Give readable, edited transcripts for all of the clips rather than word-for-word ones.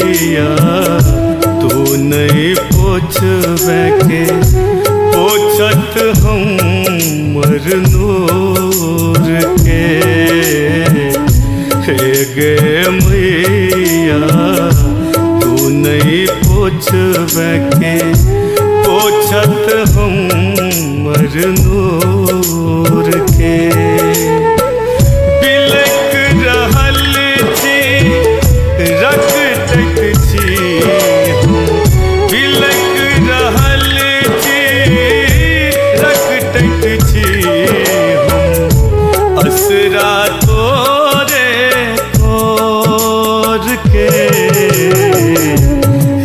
मैया तू नहीं पोछबे के पोछत हम नूर के। हे गे मैया तू नहीं पोछबे के पोछत हम नूर के। बिलक रहल छी रखत छी बिलक रहल छी रखत छी असरा तोरे तोर के।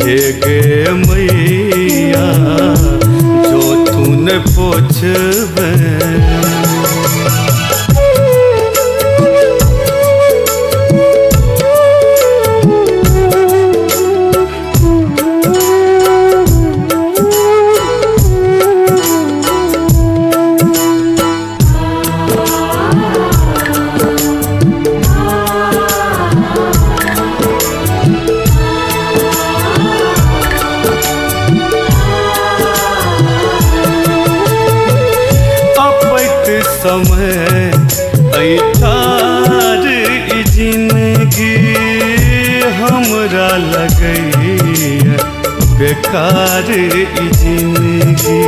हे गे मैया जो तू न पोछबे। समय ऐठार जिंदगी हमरा लगई बेकार जिंदगी।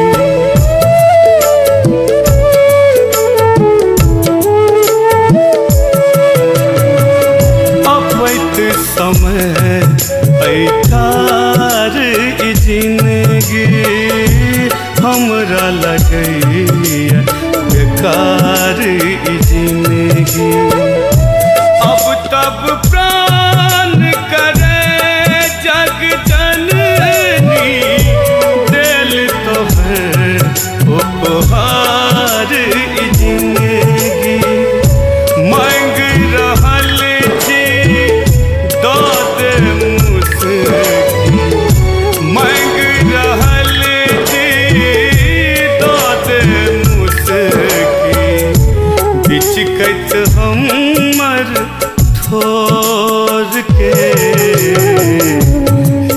अपैत समय ऐठार जिंदगी हमरा लगई बेकार जिंदगी। अब तब प्राण करे जग जननी दिल तो है उपहार जिंदगी। मांग रहल छी दो दे मुस्की मांग रहल छी दो दे बिचकत हमर ठोर के।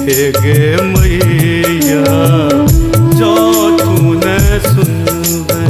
हे गे मैया जो तू न सुनबे।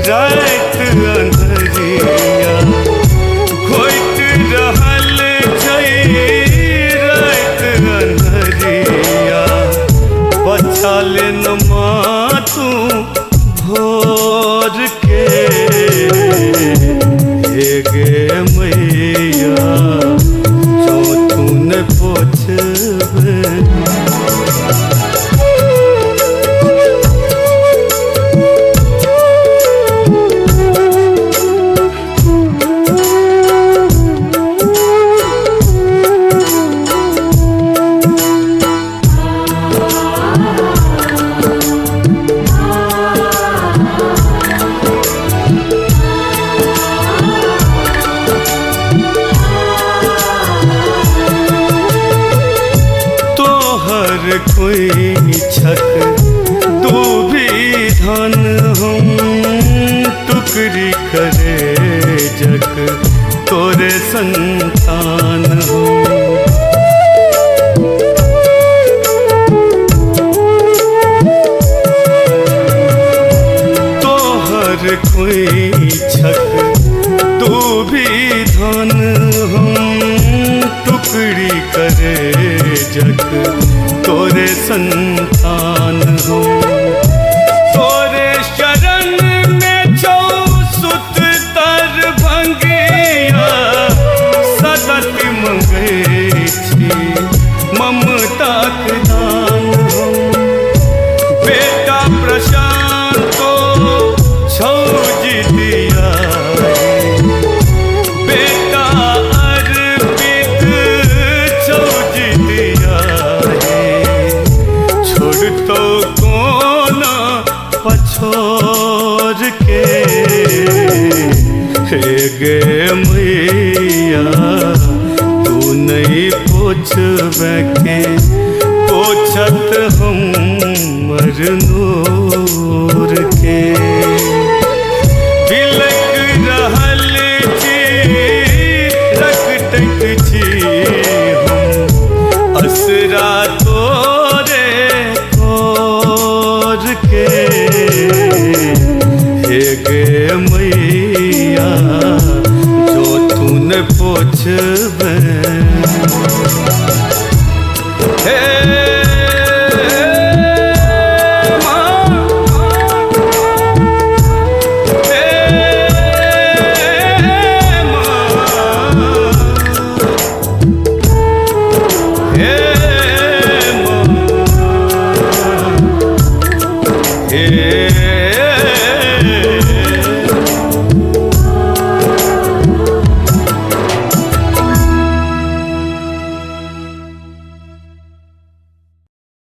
रात अंधरिया खोइत रहल छै रात अंधरिया बचा लेन मातू भोर के। हे गे मैया जो तू न पोछबे। कोई छक तू भी धन हम टुकड़ी करे जग तोरे संतान हो। तोहर कोई छक तू भी धन हम टुकड़ी करे जग तोरे संतान हो। तोरे शरण में छौ सुत तर भंगिया सदति मंगै छी ममता के दान हो। बेटा प्रशांत को छौ जिदिया बेटा अर्पित छौ जिदिया छोड़ तो कोना पछोर के हे गे मैया तू नहीं पोछबे के पोछत हम नूर के। बिलक रहल छी रकटक छी हम असरा तोरे कोर के हे गे मैया जो तू न पोछबे हे